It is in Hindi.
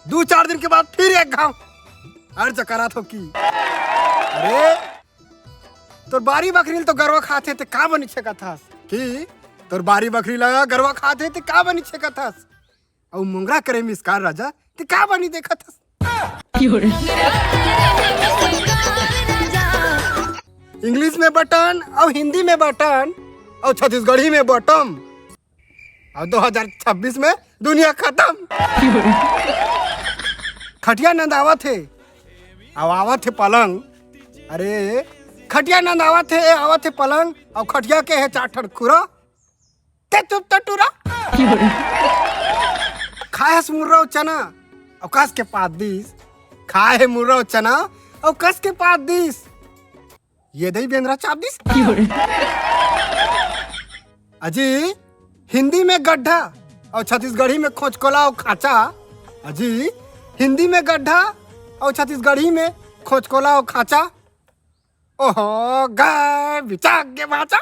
2-4 दिन के बाद फिर एक घाव अर्ज करा थो की अरे तोर बारी बकरी तो गरवा खाते थे का बनी छे कथास की तोर बारी बकरी लगा गरवा खाते थे का बनी छे कथास और मुंगरा करे मिसकार राजा ते का बनी देखथस इंग्लिश में बटन और हिंदी में बटन और छत्तीसगढ़ी में बटम और 2026 में दुनिया खत्म। खटिया नंदावा थे अब आवा थे पलंग अरे खटिया नंदावा थे आवा थे पलंग और खटिया के है चाठर खुरा ते चुप टटूरा खाए मुर्रा चना और कस के पात दीस खाए है मुर्रा चना और कस के पात दीस ये दही बेंद्रा चाप दीस अजी हिंदी में गड्ढा और छत्तीसगढ़ी में खोजकोला और खाचा अजी हिंदी में गड्ढा और छत्तीसगढ़ी में खोजकोला और खाचा ओहो गाय बिचाक के बाचा